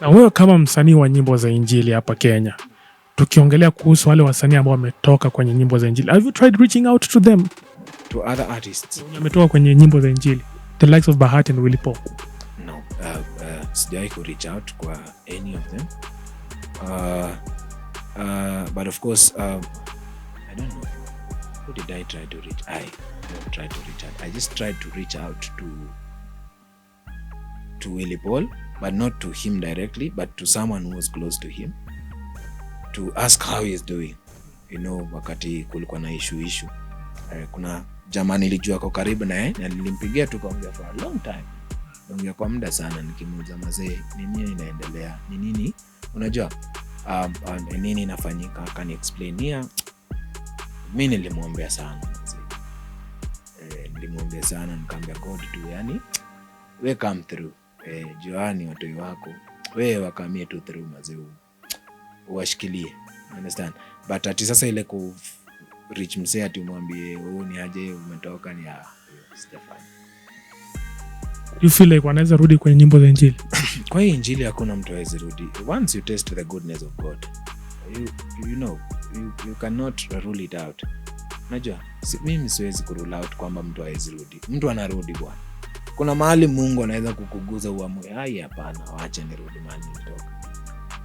Na wewe kama msanii wa nyimbo za injili hapa Kenya, tukiongelea kuhusu wale wasanii ambao wametoka kwenye nyimbo za injili, have you tried reaching out to them? To other artists? Wametoka kwenye nyimbo za injili, the likes of Bahati and Willy. No, sijai ku reach out kwa any of them. But of course, I don't know. Who did I try to reach? I don't try to reach out. I just tried to reach out to Willy Paul, but not to him directly, but to someone who was close to him, to ask how he is doing. You know, wakati kulikuwa na issue. Kuna jamaa nilijua kwa karibu naye na nilimpigia tu kaongea for a long time. Ongea kwa muda sana nikimuuliza mazee nini inaendelea? Ni nini? Unajua nini inafanyika? Can you explain here? Mimi nilimwombea sana mazee. Nilimwombea sana nikamwambia God tu yani we come through. Joani watu wako wewe wakamie tu through mazee. Uwashikilie. Understand? But ati sasa ile ku reach msee ati umwambie ni aje umetoka ni Stefan. You feel like wanaweza rudi kwenye nyimbo za injili? Kwa hiyo injili hakuna mtu hawezi rudi. Once you taste the goodness of God, you know, you cannot rule it out. Unajua, mimi siwezi kurule out kwamba mtu hawezi rudi. Mtu anarudi bwana. Kuna mahali Mungu anaweza kukuguza uamue, hapana, waache nirudi mahali nilitoka.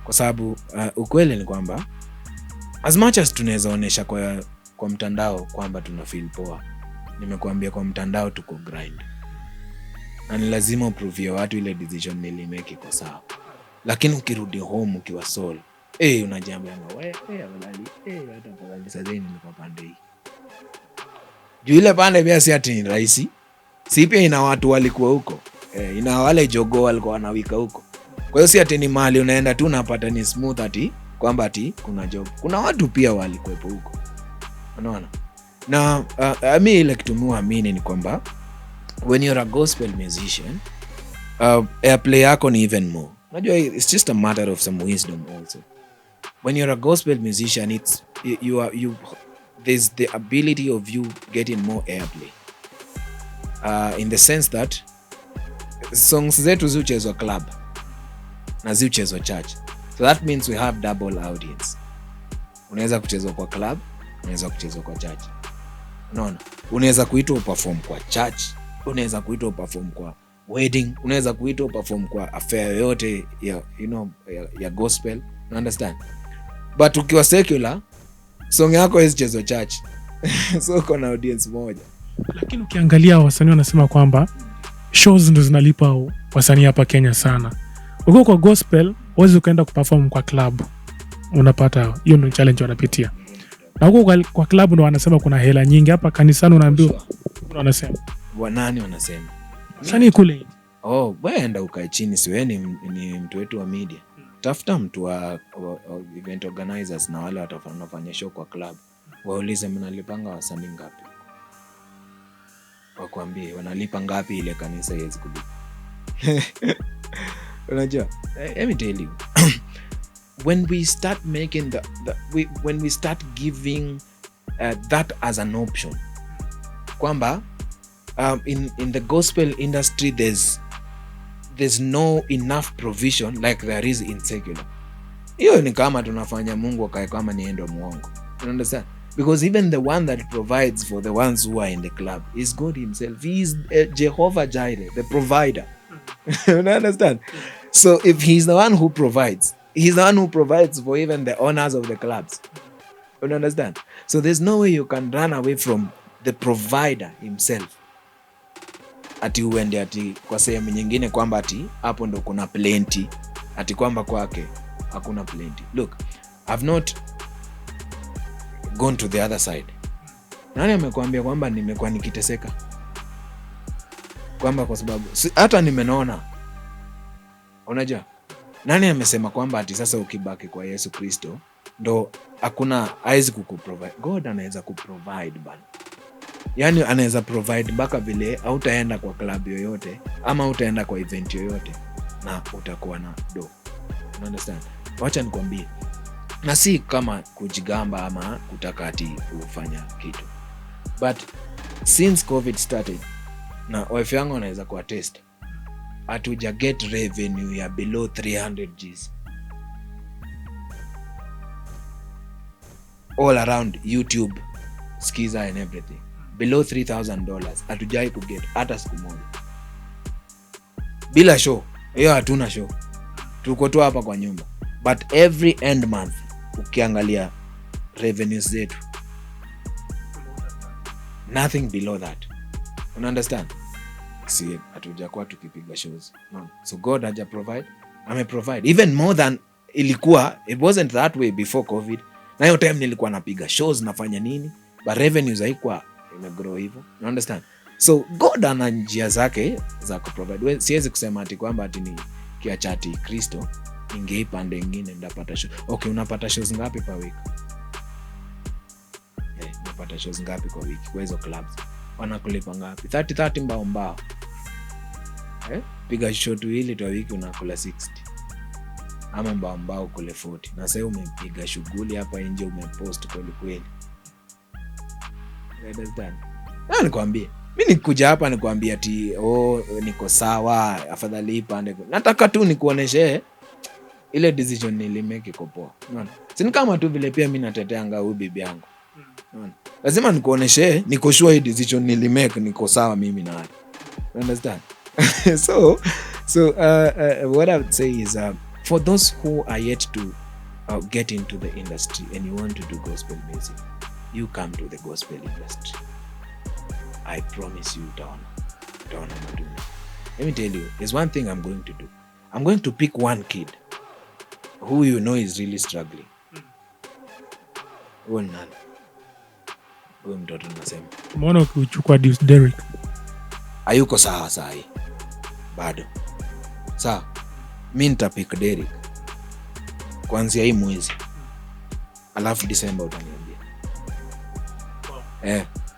Kwa sababu ukweli ni kwamba as much as tunaweza onesha kwa mtandao kwamba tuna feel poa, nimekuambia kwa mtandao tuko grind. Na ni lazima uprove watu ile decision nilimake iko sawa. Lakini ukirudi home ukiwa soul, unajiambia wewe afadhali hata kwa sasa niko pande hii. Juu ile pande pia si ati ni rahisi. Si pia ina watu walikuwa huko. Ina wale jogoo walikuwa wanawika huko. Kwa hiyo si ati ni mahali unaenda tu unapata ni smooth ati kwamba ati kuna job. Kuna watu pia walikuwepo huko. Unaona? Na mimi ile kitu muamini ni kwamba when you're a gospel musician, airplay yako ni even more. Unajua it's just a matter of some wisdom also. When you're a gospel musician, there's the ability of you getting more airplay. In the sense that songs zetu ziuchezwa club na ziuchezwa church. So that means we have double audience. Unaweza kuchezwa kwa club, unaweza kuchezwa kwa church. Unaona? Unaweza kuitwa perform kwa church, unaweza kuitwa perform kwa wedding, unaweza kuitwa perform kwa affair yote ya gospel. You understand? But ukiwa secular, song yako isichezwe church. So kuna audience moja. Lakini ukiangalia wasanii wanasema kwamba shows ndo zinalipa wasanii hapa Kenya sana. Ukiwa kwa gospel, huwezi ukaenda kuperform kwa club. Unapata hiyo ndio challenge wanapitia. Na huko kwa club ndo wanasema kuna hela nyingi, hapa kanisani unaambiwa wanasema. Wanani wanasema? Sani kule. Wewe enda ukae chini, si wewe ni mtu wetu wa media. Tafuta mtu wa event organizers na wale watafanya show kwa club. Waulize mnalipanga wasanii ngapi? Wakwambie wanalipa ngapi ile kanisa iweze kulipa. Unajua? Let me tell you. When we start making when we start giving that as an option, kwamba in the gospel industry there's no enough provision like there is in secular. Hiyo ni kama tunafanya Mungu akae kama ni endo muongo. You understand? Because even the one that provides for the ones who are in the club is God himself. He is Jehovah Jireh, the provider. You understand? So if he's the one who provides, he's the one who provides for even the owners of the clubs. You understand? So there's no way you can run away from the provider himself. Ati uende ati kwa sehemu nyingine kwamba ati hapo ndo kuna plenty, ati kwamba kwake hakuna plenty. Look, I've not gone to the other side. Nani amekwambia kwamba nimekuwa nikiteseka? Kwamba kwa sababu hata nimeona. Unajua? Nani amesema kwamba ati sasa ukibaki kwa Yesu Kristo ndo hakuna haizi kukuprovide? God anaweza kuprovide bana. Yani anaweza provide mpaka vile hautaenda kwa club yoyote ama utaenda kwa event yoyote na utakuwa na do. You understand? Wacha nikwambie. Na si kama kujigamba ama kutaka ati kufanya kitu. But since COVID started, na wife yangu anaweza kuwa test. hatuja get revenue ya below 300 Gs all around YouTube, Skiza and everything, below $3,000 hatujai kuget hata siku moja bila show. Hiyo hatuna show, tuko tu hapa kwa nyumba, but every end month ukiangalia revenues zetu nothing below that, una understand? Si hatujakuwa tukipiga shows, no. So God haja provide, ame provide even more than ilikuwa. It wasn't that way before COVID, na hiyo time nilikuwa napiga shows nafanya nini, but revenues haikuwa imegrow hivyo, you understand? So God ana njia zake za kuprovide. Siwezi kusema ati kwamba ati ni kiachati Kristo ingeipande ingine ndapata show. Okay, unapata shows ngapi per week? Unapata shows ngapi kwa wiki kwa hizo clubs? Wanakulipa ngapi? 30 mbao. Piga show tu hili tu wiki unakula 60. Ama mbao kule 40. Na sasa umepiga shughuli hapa nje, umepost kweli. Understand? Na nikwambie, mimi nikuja hapa nikwambia ati niko sawa, afadhali ipande. Nataka tu nikuoneshe ile decision nilimake iko poa. Unaona? Si kama tu vile pia mimi nateteanga huyu bibi yangu. Unaona? Lazima nikuoneshe niko sure hii decision nilimake niko sawa mimi na wewe. Understand? So what I would say is for those who are yet to get into the industry and you want to do gospel music, you come to the gospel industry. I promise you, don't. Let me tell you, there's one thing I'm going to do. I'm going to pick one kid who you know is really struggling. Huyo mtoto nasema. Tumeona ukichukua Derek. Hayuko sawa saa hii. Bado. Sawa. Mimi nitapick Derek kuanzia hii mwezi. Alafu December utaniambia.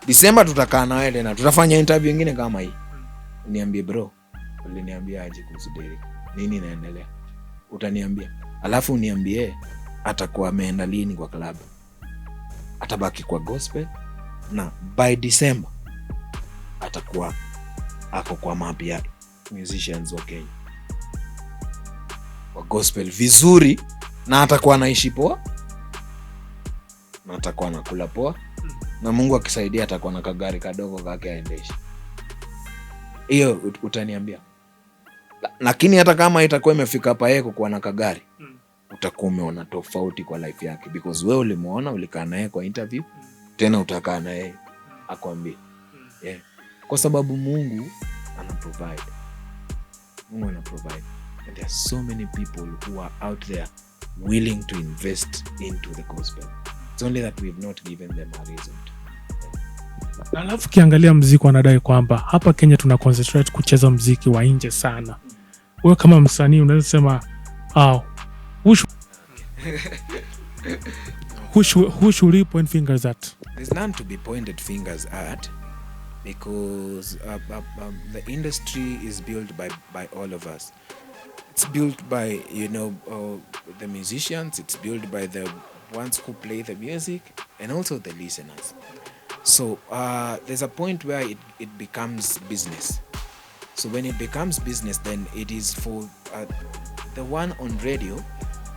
December tutakaa na wewe na tutafanya interview nyingine kama hii. Niambie bro, uliniambia aje kuhusu Derek? Nini inaendelea? Utaniambia. Alafu uniambie atakuwa ameenda lini kwa club. Atabaki kwa gospel na by December atakuwa ako kwa map ya musicians wa Kenya wa gospel vizuri, na atakuwa anaishi poa, na atakuwa anakula poa, na Mungu akisaidia atakuwa na kagari kadogo kake aendeshe. Hiyo utaniambia. Lakini hata kama itakuwa imefika hapa yeye kuwa na kagari, utakuwa umeona tofauti kwa life yake, because wewe ulimuona, ulikaa naye kwa interview, tena utakaa na yeye akwambie. Kwa sababu Mungu ana provide. And there are so many people who are out there willing to invest into the gospel. It's only that we've not given them a reason to. Alafu kiangalia muziki wanadai kwamba hapa Kenya tuna concentrate kucheza muziki wa nje sana. Wewe kama msanii unaweza sema who should we point fingers at? There's none to be pointed fingers at, because the industry is built by all of us. It's built by the musicians, it's built by the ones who play the music, and also the listeners. So there's a point where it becomes business. So when it becomes business, then it is for the one on radio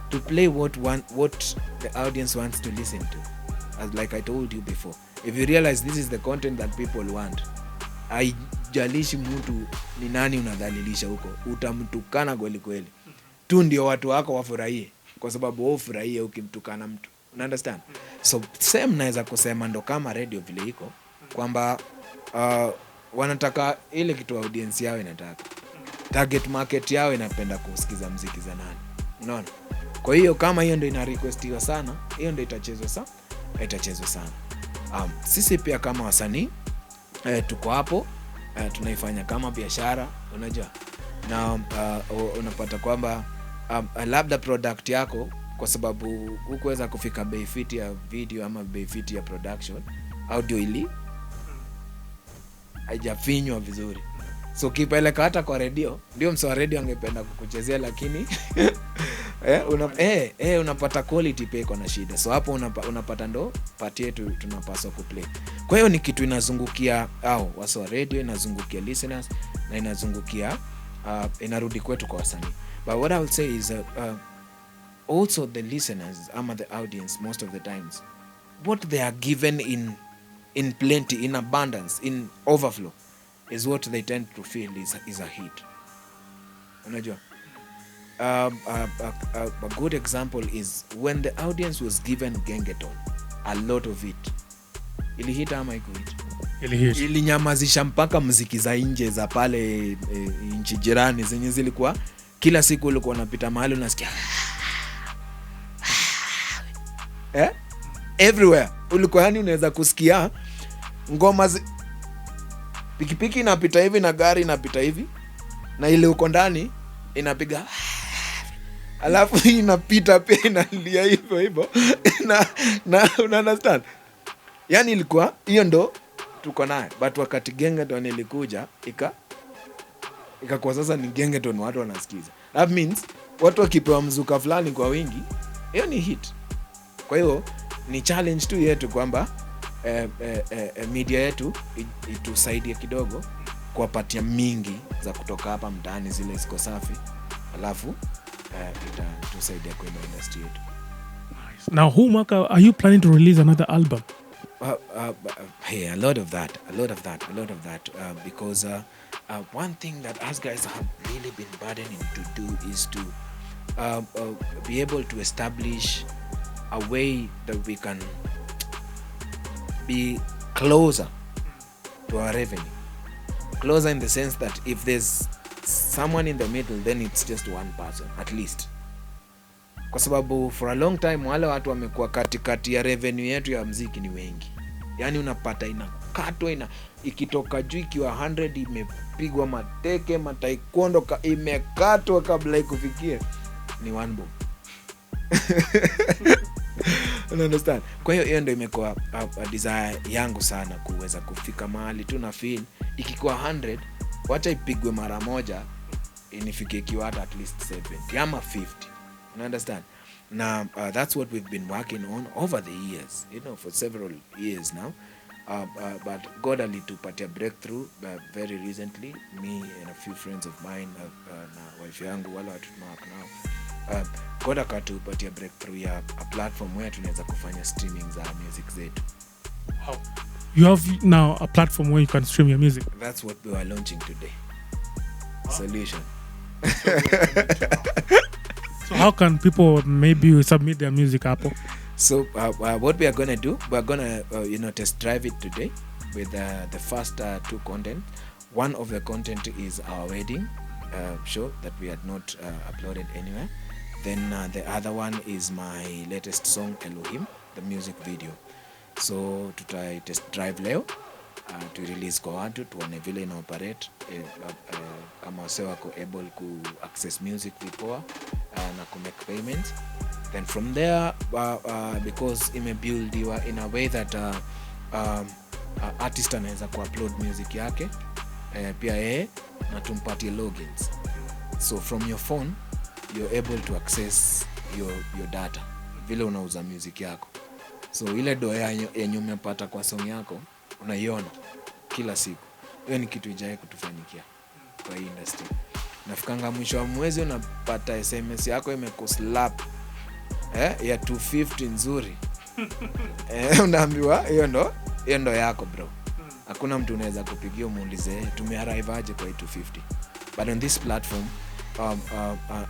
to play what the audience wants to listen to. As like I told you before, if you realize this is the content that people want, haijalishi mtu ni nani unadhalilisha huko, utamtukana kweli tu ndio watu wako wafurahie, kwa sababu wao furahie ukimtukana mtu. Una understand? So same naweza kusema ndo kama radio vile iko kwamba wanataka ile kitu audience yao inataka. Target market yao inapenda kusikiza muziki za nani. Unaona? Kwa hiyo kama hiyo ndio ina requestiwa sana, hiyo ndio itachezwa sana. Sisi pia kama wasanii tuko hapo, tunaifanya kama biashara, unajua. Na unapata kwamba labda product yako, kwa sababu hukuweza kufika bei fiti ya video ama bei fiti ya production, audio ili haijafinywa vizuri. So kipeleka hata kwa radio, ndio mswa radio angependa kukuchezea, lakini unapata quality pay kwa na shida. So hapo unapata ndo party yetu tunapaswa kuplay. Kwa hiyo ni kitu inazungukia wasa radio, inazungukia listeners, na inazungukia inarudi kwetu kwa wasanii. But what I will say is also the listeners ama the audience most of the times, what they are given in plenty, in abundance, in overflow is what they tend to feel is a hit. Unajua, a good example is when the audience was given gengeton, a lot of it ilihit ama ikuhit, ilinyamazisha mpaka muziki za nje za pale nchi jirani zenye zilikuwa kila siku ulikuwa unapita mahali unasikia everywhere ulikuwa, yani unaweza kusikia ngoma pikipiki inapita hivi na gari inapita hivi na ile uko ndani inapiga alafu inapita pia inalia hivyo hivyo na una understand, yani ilikuwa hiyo ndo tuko naye. But wakati gengeton ilikuja ikakuwa sasa ni gengeton watu wanasikiza, that means watu wakipewa mzuka fulani kwa wingi, hiyo ni hit. Kwa hiyo ni challenge tu yetu kwamba media yetu itusaidie kidogo kuwapatia mingi za kutoka hapa mtaani zile ziko safi, alafu itatusaidia kwa industry yetu. Now, who mwaka are you planning to release another album? Hey, a lot of that because one thing that us guys have really been burdening to do is to be able to establish a way that we can be closer to our revenue. Closer in the sense that if there's someone in the middle, then it's just one person at least. Kwa sababu for a long time wale watu wamekuwa katikati ya revenue yetu ya muziki ni wengi. Yani unapata inakatwa ikitoka juu ikiwa 100 imepigwa mateke mataekwondo imekatwa kabla ikufikie ni one bob. You understand? Kwa hiyo ndio imekuwa a desire yangu sana kuweza kufika mahali tu na feel ikikuwa 100 wacha ipigwe mara moja inifikie ikiwa at least 70 ama 50. You understand? Now that's what we've been working on over the years, you know, for several years now. But God alitupatia breakthrough very recently, me and a few friends of mine na wife yangu wala watu tunawak now. God akatupatia breakthrough ya a platform where tunaweza kufanya streaming za music zetu. Wow. You have now a platform where you can stream your music. That's what we are launching today. Wow. Solution. So how can people maybe submit their music Apple? So what we are going to do, we are going to test drive it today with the first two content. One of the content is our wedding show that we had not uploaded anywhere. Then the other one is my latest song Elohim, the music video. So tutai test drive leo to release kwa watu tuone vile ina operate kama wase wako able ku access music vipoa na ku make payments. Then from there because imebuildiwa in a way that artist anaweza ku upload music yake pia yeye na tumpatie logins. So from your phone you're able to access your data vile unauza music yako. So ile do yenye umepata kwa song yako unaiona kila siku. Hiyo ni kitu ijaye kutufanyikia kwa hii industry. Nafikanga mwisho wa mwezi unapata SMS yako imekuslap ya 250 nzuri. Unaambiwa hiyo ndo yako bro. Hakuna mtu unaweza kupigia muulize tumearrive aje kwa 250. But on this platform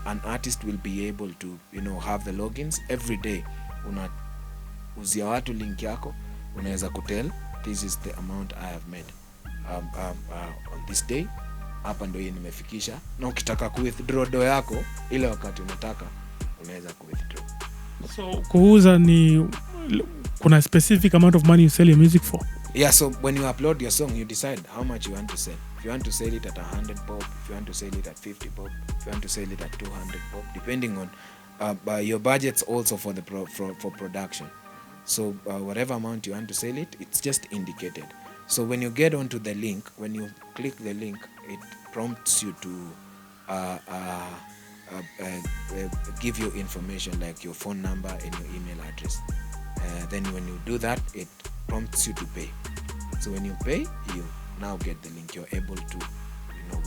an artist will be able to have the logins every day. Uzia watu link yako, unaweza kutell this is the amount I have made on this day, hapa ndio nimefikisha, na ukitaka ku withdraw do yako ile wakati unataka unaweza ku withdraw. So kuuza ni kuna specific amount of money you sell your music for? Yeah, so when you upload your song you decide how much you want to sell. If you want to sell it at 100 bob, if you want to sell it at 50 bob, if you want to sell it at 200 bob, depending on your budgets also for the for production. So whatever amount you want to sell it, it's just indicated. So when you get onto the link, when you click the link, it prompts you to give you information like your phone number and your email address. Then when you do that, it prompts you to pay. So when you pay, you now get the link. You're able to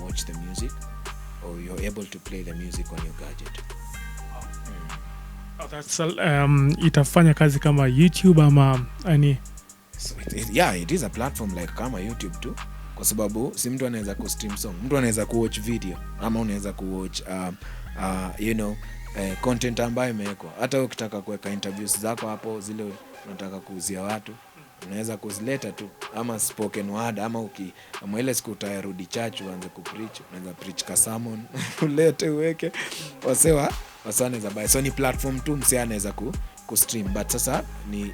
watch the music or you're able to play the music on your gadget. That's itafanya kazi kama YouTube ama ani. So it is a platform like kama YouTube too, kwa sababu si mtu anaweza kustream song, mtu anaweza kuwatch video ama unaweza kuwatch content ambayo imewekwa. Hata ukitaka kuweka interviews zako hapo, zile unataka kuuzia watu, unaweza kuzileta tu, ama spoken word, ama ama ile siku utayarudi church uanze kupreach, unaweza preach ka sermon ulete uweke wasanaweza buy. So ni platform tu msee anaweza kustream, but sasa ni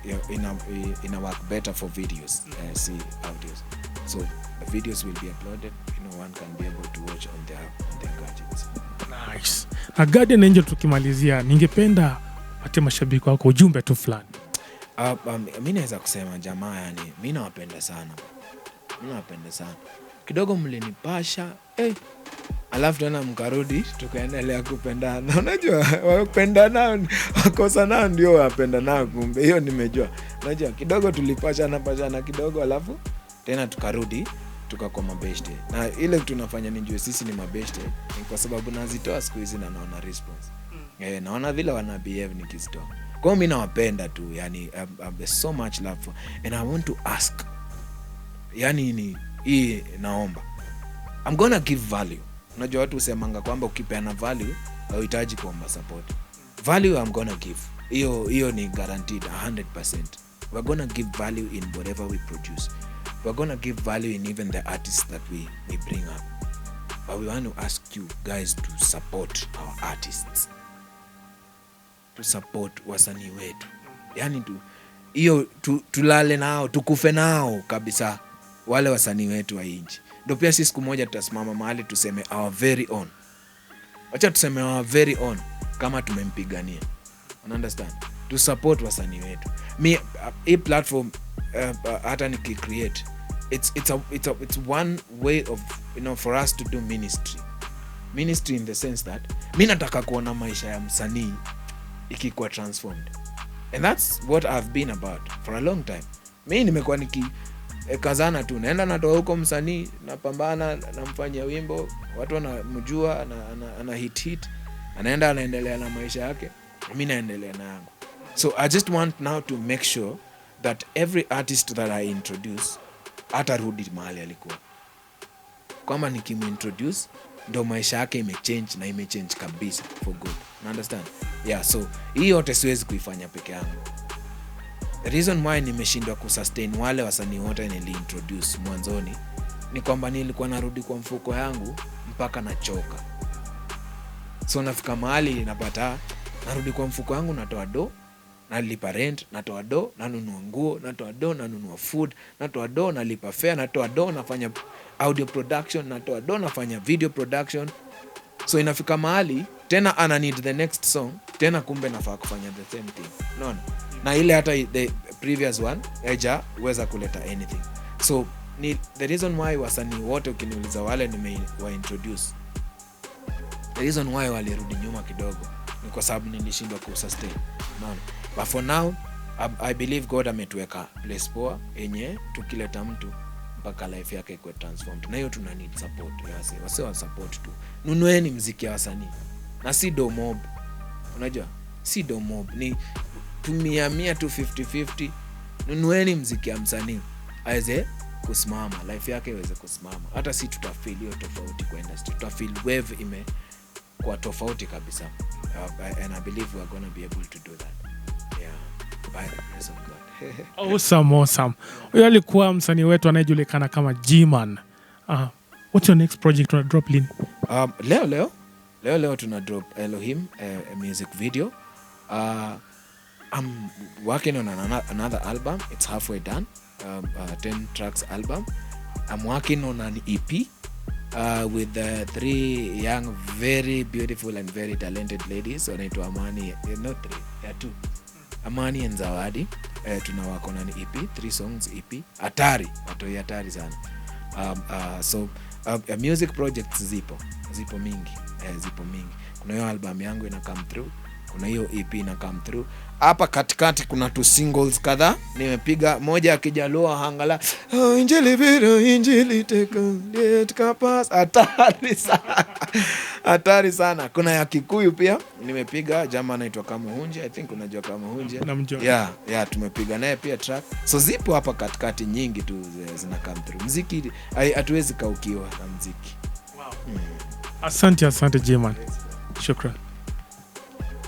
ina work better for videos, see audios. So the videos will be uploaded, one can be able to watch on their gadgets. Nice. Na Guardian Angel, tukimalizia, ningependa ate mashabiki wako ujumbe tu fulani. Mimi naweza kusema jamaa, yani mimi nawapenda sana. Kidogo mlinipasha, alafu tena mkarudi tukaendelea kupendana. Unajua wapendana wakosana ndio wapendana, kumbe hiyo nimejua. Unajua kidogo tulipashana kidogo, alafu tena tukarudi tukakuwa mabeshte. Na ile tunafanya nijue sisi ni mabeshte ni kwa sababu nazitoa siku hizi na naona response. Naona vile wana behave nikizitoa. Kwa mimi nawapenda tu, yani there's so much love for, and I want to ask, yani hii naomba, I'm gonna give value. Unajua watu usemanga kwamba ukipeana value hauhitaji kuomba support. Value I'm gonna give. Hiyo ni guaranteed 100%. We're gonna give value in whatever we produce. We're gonna give value in even the artists that we bring up. But we want to ask you guys to support our artists. To support wasanii wetu. Yani tulale nao, tukufe nao kabisa wale wasanii wetu wa nchi. Ndio pia sisi siku moja tutasimama mahali tuseme our very own. Acha tuseme our very own kama tumempigania. Understand? To support wasanii wetu. A platform hata niki-create, it's one way of, for us to do ministry in the sense that mimi nataka kuona maisha ya msanii ikikuwa transformed, and that's what I've been about for a long time. Mimi nimekuwa kazana tu, naenda natoa huko msanii, napambana, namfanyia wimbo, watu wanamjua, ana hit, anaendelea na maisha yake, mimi naendelea na yangu. So I just want now to make sure that every artist that I introduce atarudi mahali alikuwa, kwamba nikimintroduce ndo maisha yake imechange kabisa for good. Understand? Yeah, so hii yote siwezi kuifanya peke yangu. The reason why nimeshindwa kusustain wale wasanii wote niliintroduce mwanzoni ni kwamba nilikuwa narudi kwa mfuko yangu mpaka nachoka. So nafika mahali napata narudi kwa mfuko yangu, natoa do, nalipa rent, natoa do, nanunua nguo, natoa do, nanunua food, natoa do, nalipa fare, natoa do, nafanya audio production, natoa do, nafanya video production. So inafika mahali tena ana need the next song, tena kumbe nafaa kufanya the same thing. No. Na ile hata the previous one weza kuleta anything. So the reason why wasanii wote ukiniuliza wale introduce, the reason why walirudi nyuma kidogo ni kwa sababu nilishindwa kusustain. No. But for now I believe God ametuweka place poa yenye tukileta mtu mpaka life yake ikuwe transformed. Na hiyo tuna need support. Wase wa support tu. Nunueni muziki ya wasanii. Na si do mob. Unajua? Si do mob. Ni tumia tu 50-50. Nunueni muziki ya msanii aweze kusimama, life yake iweze kusimama. Hata si tutafeel hiyo tofauti kwa industry. Tutafeel wave ime kwa tofauti kabisa. And I believe we are going to be able to do that. Yeah. By the grace of God. Awesome. Huyo alikuwa msanii wetu anayejulikana kama G-Man. What's your next project tuna drop lini? Leo tuna drop Elohim, a music video. I'm working on another album. It's halfway done. 10 tracks album. I'm working on an EP with 3 young, very beautiful and very talented ladies. Wanaitwa Amani, not 3, 2. Amani and Zawadi. Tuna work on an EP, 3 songs EP. Hatari sana. So music projects zipo mingi. Kuna hiyo album yangu ina come through, kuna hiyo EP ina come through. Hapa katikati kuna 2 singles kadhaa nimepiga, moja akijalua hangala injili video injili teka pass, hatari sana. hatari sana. Kuna ya Kikuyu pia nimepiga, jamaa anaitwa Kamuhunje, I think unajua Kamuhunje. Namjua. Yeah, tumepiga naye pia track. So zipo hapa katikati nyingi tu zina come through. Muziki hatuwezi kaukiwa na muziki. Asante J-Man. Shukran.